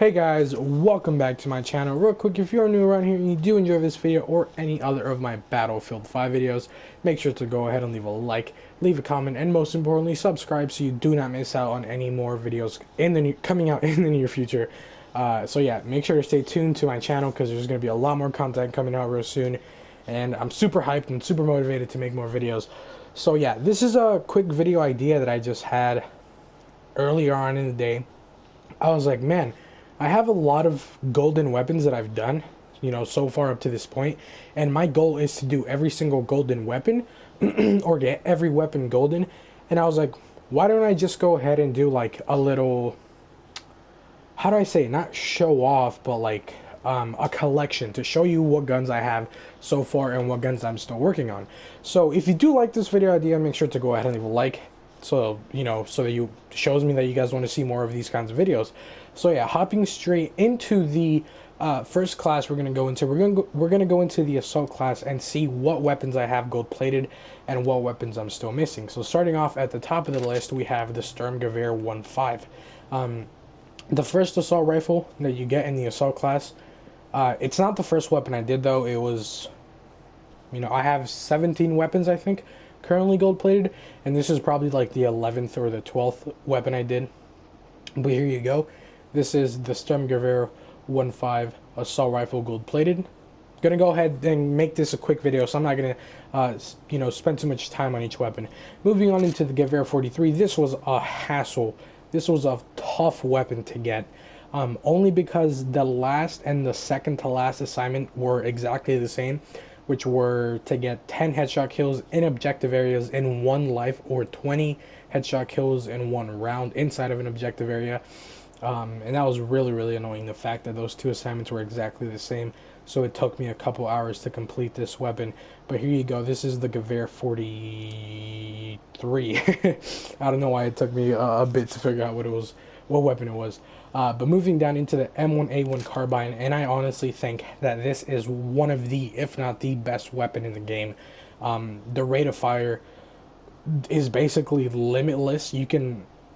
Hey guys, welcome back to my channel. Real quick, if you're new around here and you do enjoy this video or any other of my Battlefield 5 videos, make sure to go ahead and leave a like, leave a comment, and most importantly, subscribe so you do not miss out on any more videos coming out in the near future. So yeah, make sure to stay tuned to my channel because there's going to be a lot more content coming out real soon. And I'm super hyped and super motivated to make more videos. So yeah, this is a quick video idea that I just had earlier on in the day. I was like, man, I have a lot of golden weapons that I've done, so far up to this point, and my goal is to do every single golden weapon or get every weapon golden. And I was like, why don't I just go ahead and do like a little, how do I say it? Not show off, but like a collection to show you what guns I have so far and what guns I'm still working on. So if you do like this video idea, make sure to go ahead and leave a like. So so that you shows me that you guys want to see more of these kinds of videos. So yeah, hopping straight into the first class we're gonna go into. We're gonna go into the assault class and see what weapons I have gold plated and what weapons I'm still missing. So starting off at the top of the list, we have the Sturmgewehr 1.5. The first assault rifle that you get in the assault class. It's not the first weapon I did though. It was, I have 17 weapons I think currently gold plated, and this is probably like the 11th or the 12th weapon I did. But here you go. This is the Sturmgewehr 1.5 assault rifle gold plated. Gonna go ahead and make this a quick video, so I'm not gonna spend too much time on each weapon. Moving on into the Gewehr 43. This was a hassle. This was a tough weapon to get. Only because the last and the second to last assignment were exactly the same, which were to get 10 headshot kills in objective areas in one life, or 20 headshot kills in one round inside of an objective area. And that was really, really annoying, the fact that those two assignments were exactly the same. So it took me a couple hours to complete this weapon. But here you go. This is the Gewehr 43. I don't know why it took me a bit to figure out what weapon it was. But moving down into the M1A1 carbine, and I honestly think that this is one of the, if not the best weapon in the game. The rate of fire is basically limitless.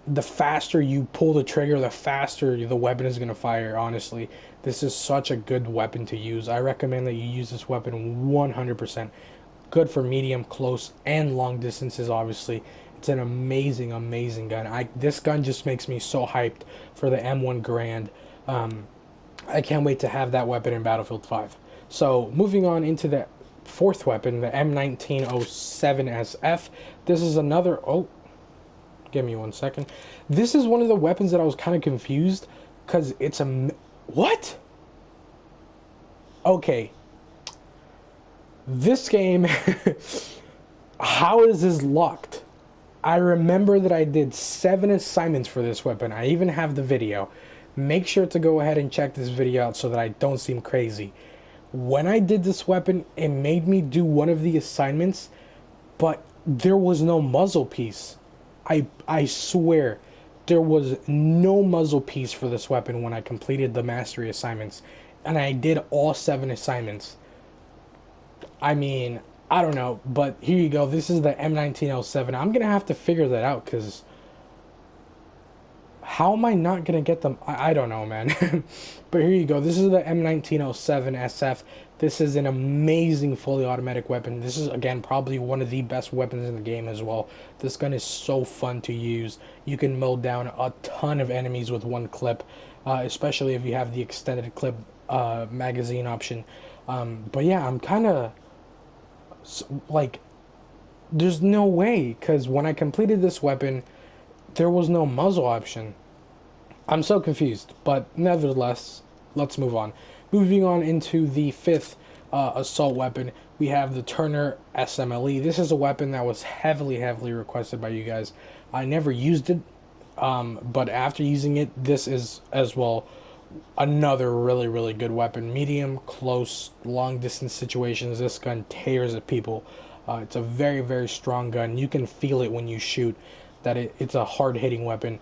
The faster you pull the trigger, the faster the weapon is going to fire, honestly. This is such a good weapon to use. I recommend that you use this weapon 100%. Good for medium, close, and long distances, obviously. It's an amazing, amazing gun. This gun just makes me so hyped for the M1 Garand. I can't wait to have that weapon in Battlefield 5. So, moving on into the fourth weapon, the M1907SF. This is another... Oh, give me 1 second. This is one of the weapons that I was kind of confused, because it's a... What? Okay. This game... How is this locked? I remember that I did 7 assignments for this weapon. I even have the video. Make sure to go ahead and check this video out so that I don't seem crazy. When I did this weapon, it made me do one of the assignments, but there was no muzzle piece. I swear, there was no muzzle piece for this weapon when I completed the mastery assignments. And I did all 7 assignments. I mean... I don't know, but here you go. This is the M1907. I'm going to have to figure that out, because how am I not going to get them? I don't know, man. But here you go. This is the M1907SF. This is an amazing fully automatic weapon. This is, again, probably one of the best weapons in the game as well. This gun is so fun to use. You can mow down a ton of enemies with one clip, especially if you have the extended clip magazine option. But yeah, I'm kind of... like, there's no way, because when I completed this weapon, there was no muzzle option. I'm so confused, but nevertheless, let's move on. Moving on into the fifth assault weapon, we have the Turner SMLE. This is a weapon that was heavily requested by you guys. I never used it, but after using it, this is as well another really good weapon. Medium, close, long distance situations, this gun tears at people. It's a very strong gun. You can feel it when you shoot that it's a hard hitting weapon.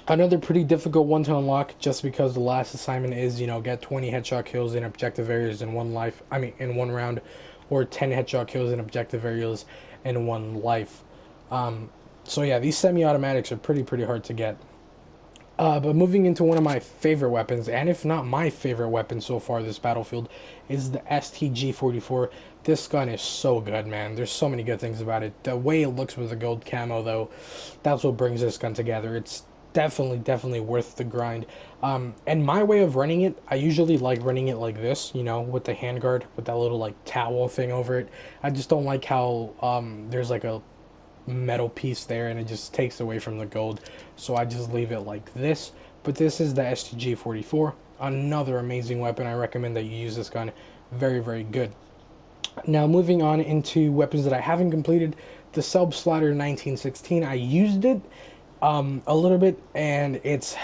Another pretty difficult one to unlock, just because the last assignment is, get 20 headshot kills in objective areas in one round, or 10 headshot kills in objective areas in one life. So yeah, these semi-automatics are pretty hard to get. But moving into one of my favorite weapons, and if not my favorite weapon so far this battlefield, is the STG-44. This gun is so good, man. There's so many good things about it. The way it looks with the gold camo, though, that's what brings this gun together. It's definitely worth the grind. And my way of running it, I usually like running it like this, you know, with the handguard, with that little, like, towel thing over it. I just don't like how there's, like, a metal piece there and it just takes away from the gold, so I just leave it like this. But this is the STG-44, another amazing weapon. I recommend that you use this gun. Very good. Now moving on into weapons that I haven't completed, the Sub-Slider 1916. I used it a little bit, and it's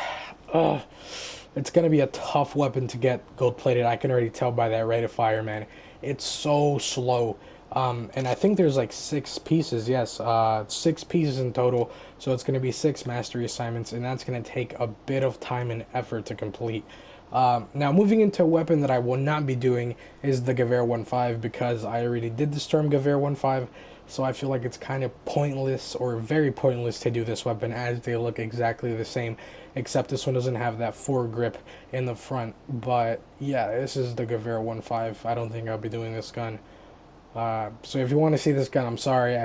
gonna be a tough weapon to get gold plated. I can already tell by that rate of fire, man. It's so slow. And I think there's like 6 pieces, yes, 6 pieces in total, so it's going to be 6 mastery assignments, and that's going to take a bit of time and effort to complete. Now moving into a weapon that I will not be doing is the Gewehr 1.5, because I already did the Sturm Gewehr 1.5, so I feel like it's kind of pointless, or very pointless, to do this weapon, as they look exactly the same, except this one doesn't have that foregrip in the front. But yeah, this is the Gewehr 1.5. I don't think I'll be doing this gun. So if you want to see this gun, I'm sorry.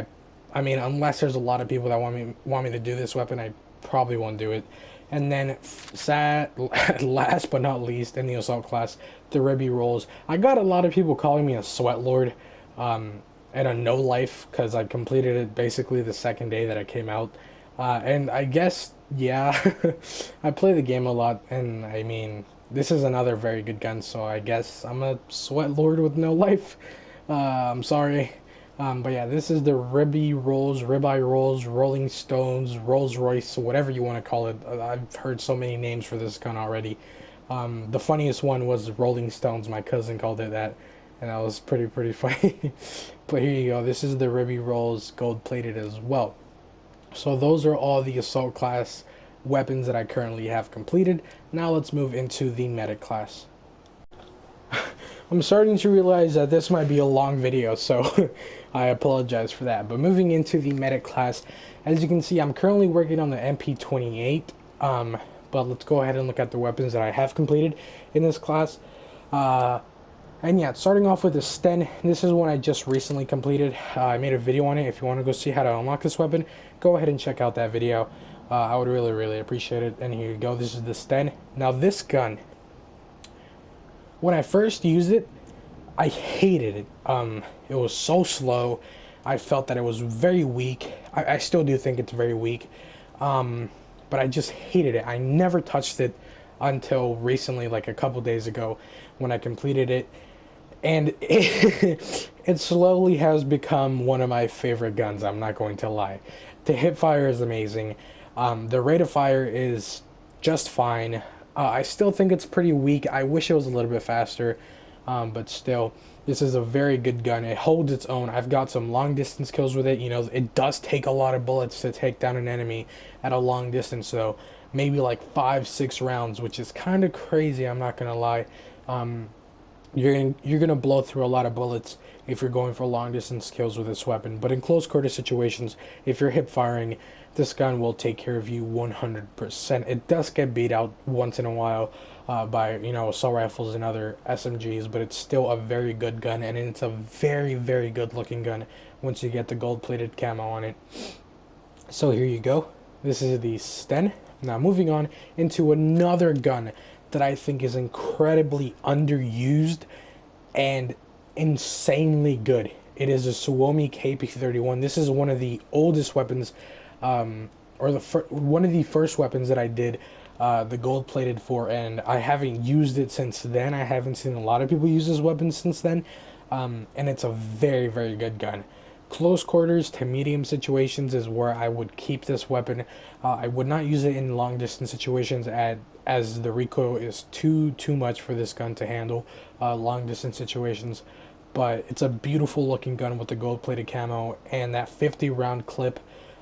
I mean, unless there's a lot of people that want me to do this weapon, I probably won't do it. And then, last but not least, in the assault class, the Ribby rolls. I got a lot of people calling me a sweat lord, and a no life, because I completed it basically the second day that it came out. And I guess, yeah, I play the game a lot, and I mean, this is another very good gun, so I guess I'm a sweat lord with no life. I'm sorry. But yeah, this is the Ribby Rolls, Ribeye Rolls, Rolling Stones, Rolls Royce, whatever you want to call it. I've heard so many names for this gun already. The funniest one was Rolling Stones. My cousin called it that, and that was pretty funny. But here you go. This is the Ribby Rolls, gold plated as well. So those are all the assault class weapons that I currently have completed. Now let's move into the medic class. I'm starting to realize that this might be a long video, so I apologize for that. But moving into the medic class, as you can see, I'm currently working on the MP28. But let's go ahead and look at the weapons that I have completed in this class. And yeah, starting off with the Sten. This is one I just recently completed. I made a video on it. If you want to go see how to unlock this weapon, go ahead and check out that video. I would really appreciate it. And here you go. This is the Sten. Now this gun, when I first used it, I hated it. It was so slow. I felt that it was very weak. I still do think it's very weak. But I just hated it. I never touched it until recently, like a couple days ago, when I completed it. And it slowly has become one of my favorite guns, I'm not going to lie. The hip fire is amazing. The rate of fire is just fine. I still think it's pretty weak. I wish it was a little bit faster, but still, this is a very good gun. It holds its own. I've got some long distance kills with it. You know, it does take a lot of bullets to take down an enemy at a long distance, so maybe like 5-6 rounds, which is kind of crazy, I'm not gonna lie. You're gonna blow through a lot of bullets if you're going for long distance kills with this weapon. But in close quarter situations, if you're hip firing, this gun will take care of you 100%. It does get beat out once in a while by, you know, assault rifles and other SMGs, but it's still a very good gun, and it's a very good looking gun once you get the gold plated camo on it. So here you go. This is the Sten. Now moving on into another gun that I think is incredibly underused and insanely good. It is a Suomi KP31. This is one of the oldest weapons, or one of the first weapons that I did the gold plated for, and I haven't used it since then. I haven't seen a lot of people use this weapon since then, and it's a very good gun. Close quarters to medium situations is where I would keep this weapon. I would not use it in long distance situations as the recoil is too much for this gun to handle long distance situations. But it's a beautiful looking gun with the gold plated camo and that 50 round clip.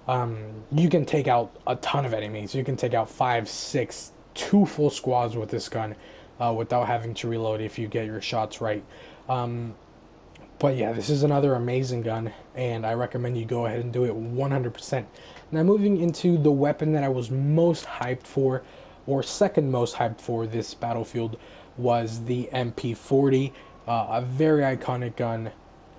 You can take out a ton of enemies. You can take out 5, 6, 2 full squads with this gun without having to reload if you get your shots right. But yeah, this is another amazing gun, and I recommend you go ahead and do it 100%. Now moving into the weapon that I was most hyped for, or second most hyped for this battlefield was the MP40, a very iconic gun.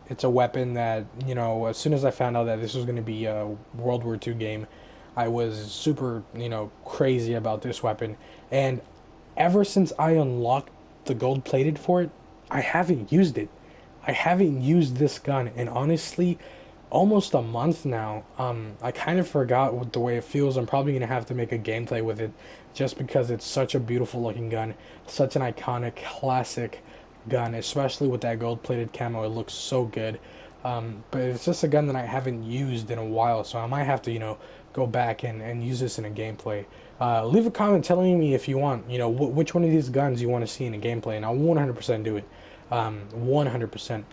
It's a weapon that, as soon as I found out that this was going to be a World War II game, I was super, crazy about this weapon. And ever since I unlocked the gold plated for it, I haven't used it. I haven't used this gun in honestly almost a month now. I kind of forgot what the way it feels. I'm probably gonna have to make a gameplay with it, just because it's such a beautiful looking gun, such an iconic classic gun, especially with that gold plated camo. It looks so good. But it's just a gun that I haven't used in a while, so I might have to, go back and use this in a gameplay. Leave a comment telling me if you want, which one of these guns you want to see in a gameplay, and I'll 100% do it. 100%.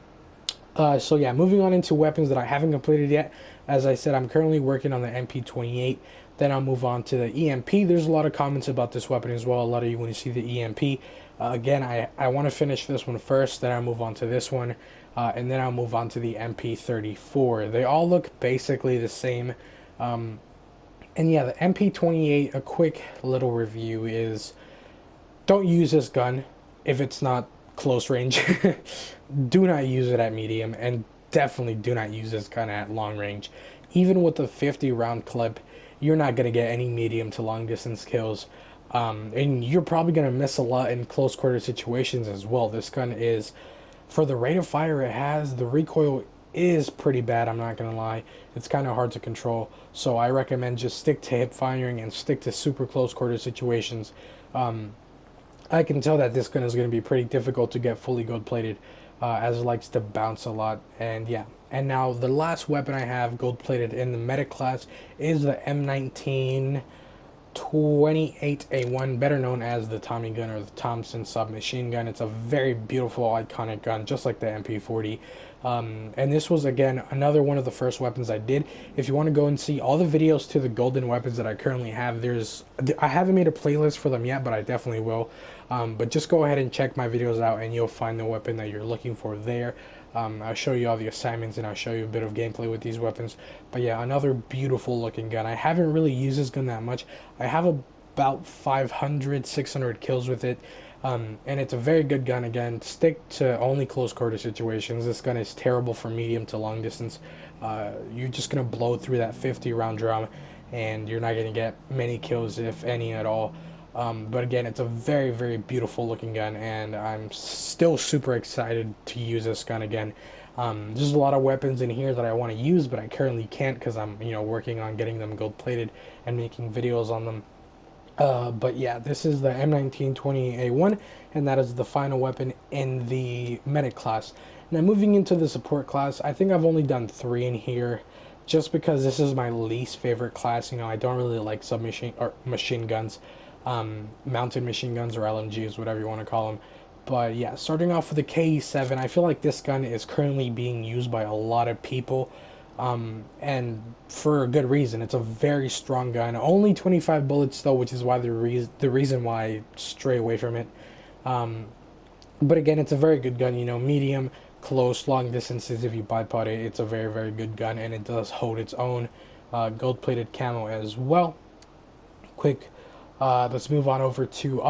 So yeah, moving on into weapons that I haven't completed yet. As I said, I'm currently working on the MP28. Then I'll move on to the EMP. There's a lot of comments about this weapon as well. A lot of you want to see the EMP. Again, I want to finish this one first, then I'll move on to this one, and then I'll move on to the MP34. They all look basically the same. And yeah, the MP28, a quick little review is, don't use this gun if it's not close range. Do not use it at medium, and definitely do not use this gun at long range. Even with the 50 round clip, you're not going to get any medium to long distance kills. And you're probably going to miss a lot in close quarter situations as well. This gun is, for the rate of fire it has, the recoil is pretty bad, I'm not gonna lie. It's kind of hard to control, so I recommend just stick to hip firing and stick to super close quarter situations. I can tell that this gun is going to be pretty difficult to get fully gold plated, as it likes to bounce a lot. And yeah, and now the last weapon I have gold plated in the medic class is the M19 28A1, better known as the Tommy gun or the Thompson submachine gun. It's a very beautiful, iconic gun, just like the MP40. And this was, again, another one of the first weapons I did. If you want to go and see all the videos to the golden weapons that I currently have, I haven't made a playlist for them yet, but I definitely will. But just go ahead and check my videos out, and you'll find the weapon that you're looking for there. I'll show you all the assignments, and I'll show you a bit of gameplay with these weapons. But yeah, another beautiful looking gun. I haven't really used this gun that much. I have about 500, 600 kills with it. And it's a very good gun. Again, stick to only close quarter situations. This gun is terrible for medium to long distance. You're just going to blow through that 50 round drum, and you're not going to get many kills, if any at all. But again, it's a very, very beautiful looking gun, and I'm still super excited to use this gun again. There's a lot of weapons in here that I want to use, but I currently can't because I'm, working on getting them gold plated and making videos on them. But yeah, this is the M1920A1, and that is the final weapon in the medic class. Now moving into the support class, I think I've only done 3 in here, just because this is my least favorite class. I don't really like submachine or machine guns. Mounted machine guns, or LMGs, whatever you want to call them. But yeah, starting off with the KE7, I feel like this gun is currently being used by a lot of people, and for a good reason. It's a very strong gun. Only 25 bullets though, which is why the reason why I stray away from it. But again, it's a very good gun. Medium, close, long distances. If you bipod it, it's a very, very good gun, and it does hold its own. Gold-plated camo as well. Quick. Let's move on over to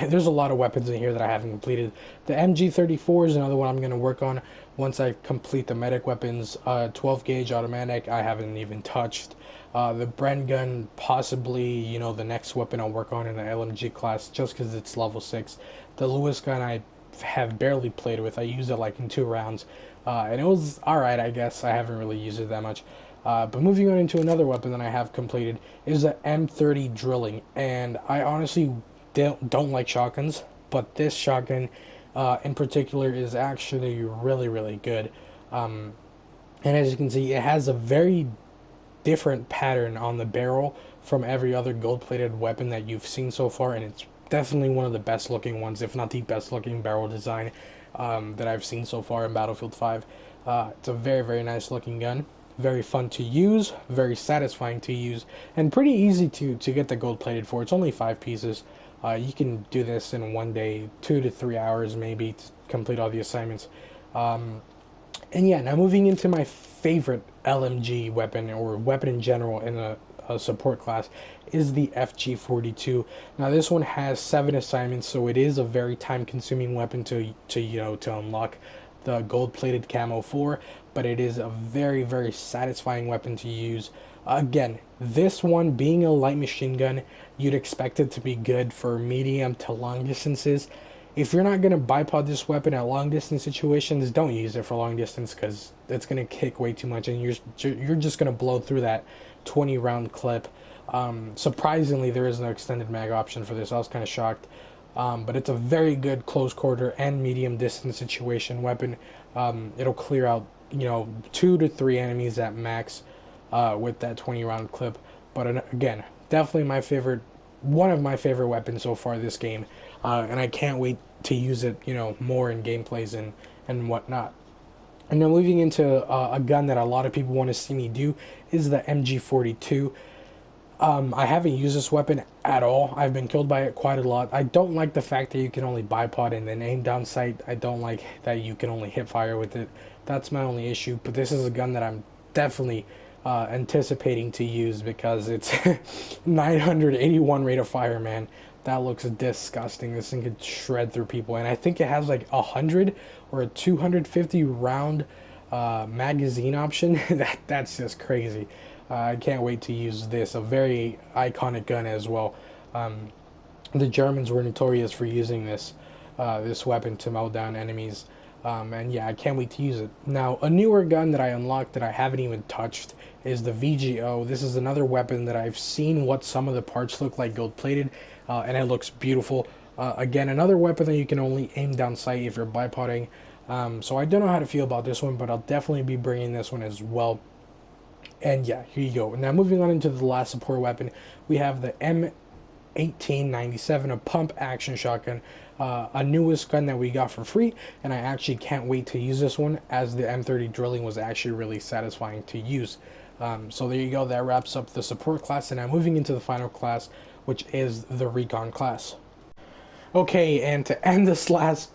there's a lot of weapons in here that I haven't completed. The MG34 is another one I'm going to work on once I complete the medic weapons. 12 gauge automatic, I haven't even touched. The Bren gun, possibly, the next weapon I'll work on in the LMG class, just because it's level 6. The Lewis gun I have barely played with. I used it like in 2 rounds, and it was alright, I guess. I haven't really used it that much. But moving on into another weapon that I have completed is the M30 drilling, and I honestly don't like shotguns, but this shotgun in particular is actually really, really good. And as you can see, it has a very different pattern on the barrel from every other gold-plated weapon that you've seen so far, and it's definitely one of the best looking ones, if not the best looking barrel design that I've seen so far in Battlefield 5. It's a very, very nice looking gun. Very fun to use, very satisfying to use, and pretty easy to get the gold plated for. It's only 5 pieces. You can do this in one day, 2 to 3 hours maybe, to complete all the assignments. And yeah, now moving into my favorite LMG weapon, or weapon in general, in a support class is the FG42. Now this one has 7 assignments, so it is a very time-consuming weapon to unlock the gold-plated camo for, but it is a very satisfying weapon to use. Again, this one being a light machine gun, you'd expect it to be good for medium to long distances. If you're not going to bipod this weapon at long distance situations, don't use it for long distance because it's going to kick way too much and you're just going to blow through that 20 round clip. Surprisingly, there is no extended mag option for this. I was kind of shocked. But it's a very good close quarter and medium distance situation weapon. It'll clear out 2 to 3 enemies at max with that 20 round clip. But again, definitely one of my favorite weapons so far this game, and I can't wait to use it more in gameplays and whatnot. And then moving into a gun that a lot of people want to see me do is the MG42. I haven't used this weapon at all. I've been killed by it quite a lot. I don't like the fact that you can only bipod and then aim down sight. I don't like that you can only hip fire with it. That's my only issue. But this is a gun that I'm definitely anticipating to use because it's 981 rate of fire, man. That looks disgusting. This thing could shred through people, and I think it has like 100 or a 250 round magazine option. That's just crazy. I can't wait to use this. A very iconic gun as well. The Germans were notorious for using this weapon to mow down enemies. And yeah, I can't wait to use it. Now, a newer gun that I unlocked that I haven't even touched is the VGO. This is another weapon that I've seen what some of the parts look like gold plated, and it looks beautiful. Again, another weapon that you can only aim down sight if you're bipoding. So I don't know how to feel about this one, but I'll definitely be bringing this one as well. And yeah, here you go. Now moving on into the last support weapon, we have the M1897, a pump action shotgun, a newest gun that we got for free, and I actually can't wait to use this one as the M30 drilling was actually really satisfying to use. So there you go, that wraps up the support class, and now moving into the final class, which is the Recon Class. Okay, and to end this last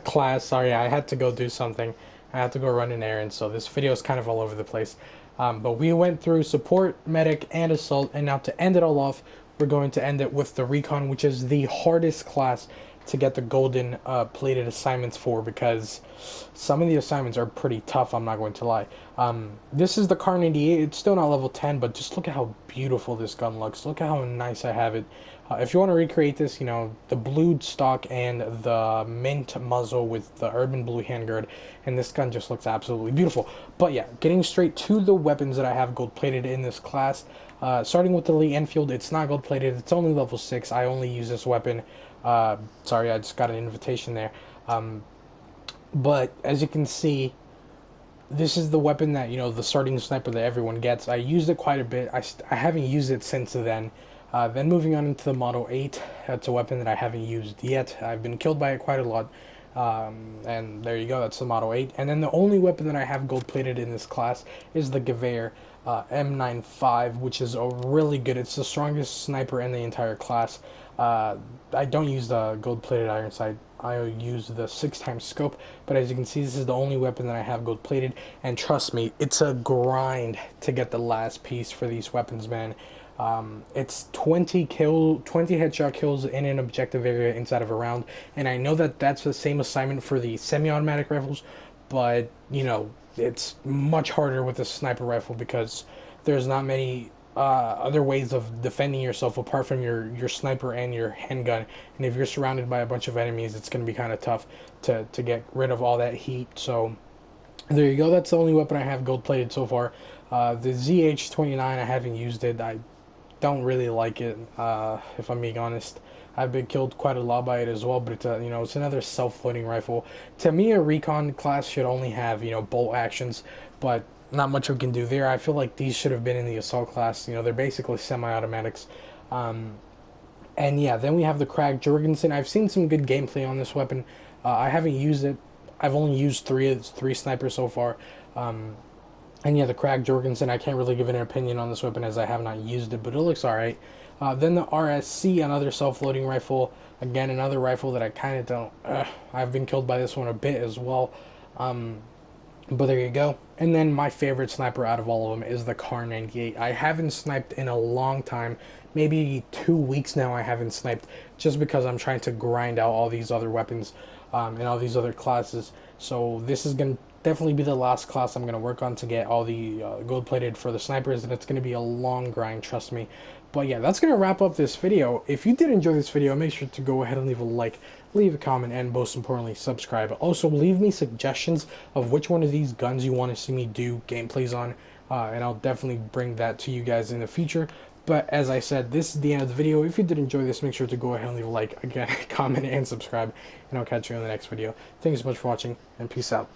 class, sorry, I had to go do something. I had to go run an errand, so this video is kind of all over the place. But we went through support, medic, and assault, and now to end it all off, we're going to end it with the Recon, which is the hardest class to get the golden plated assignments for, because some of the assignments are pretty tough, I'm not going to lie. This is the Car 98. It's still not level 10, but just look at how beautiful this gun looks. Look at how nice I have it. If you want to recreate this, the blue stock and the mint muzzle with the urban blue handguard, and this gun just looks absolutely beautiful. But yeah, getting straight to the weapons that I have gold plated in this class, starting with the Lee Enfield. It's not gold plated, it's only level 6. I only use this weapon. Sorry, I just got an invitation there. But as you can see, this is the weapon that, the starting sniper that everyone gets. I used it quite a bit. I haven't used it since then. Then moving on into the Model 8, that's a weapon that I haven't used yet. I've been killed by it quite a lot. And there you go, that's the Model 8. And then the only weapon that I have gold plated in this class is the Gewehr M95, which is a really good, it's the strongest sniper in the entire class. I don't use the gold plated iron sight, I use the 6x scope, but as you can see, this is the only weapon that I have gold plated, and trust me, it's a grind to get the last piece for these weapons, man. It's 20 headshot kills in an objective area inside of a round, and I know that that's the same assignment for the semi-automatic rifles, but it's much harder with a sniper rifle because there's not many other ways of defending yourself apart from your sniper and your handgun, and if you're surrounded by a bunch of enemies, it's going to be kind of tough to get rid of all that heat. So there you go, that's the only weapon I have gold plated so far. The ZH-29, I haven't used it. I don't really like it, if I'm being honest. I've been killed quite a lot by it as well, but it's it's another self-loading rifle. To me, a Recon class should only have bolt actions, but not much we can do there. I feel like these should have been in the assault class. They're basically semi-automatics. And yeah, then we have the Krag Jorgensen. I've seen some good gameplay on this weapon. I haven't used it. I've only used three snipers so far. And yeah, the Krag Jorgensen, I can't really give an opinion on this weapon as I have not used it, but it looks alright. Then the RSC, another self-loading rifle. Again, another rifle that I kind of don't... I've been killed by this one a bit as well. But there you go. And then my favorite sniper out of all of them is the Kar 98. I haven't sniped in a long time. Maybe 2 weeks now I haven't sniped, just because I'm trying to grind out all these other weapons and all these other classes. So this is going to definitely be the last class I'm going to work on to get all the gold plated for the snipers. And it's going to be a long grind, trust me. But yeah, that's going to wrap up this video. If you did enjoy this video, make sure to go ahead and leave a like, leave a comment, and most importantly, subscribe. Also, leave me suggestions of which one of these guns you want to see me do gameplays on, and I'll definitely bring that to you guys in the future. But as I said, this is the end of the video. If you did enjoy this, make sure to go ahead and leave a like, again, comment, and subscribe, and I'll catch you in the next video. Thank you so much for watching, and peace out.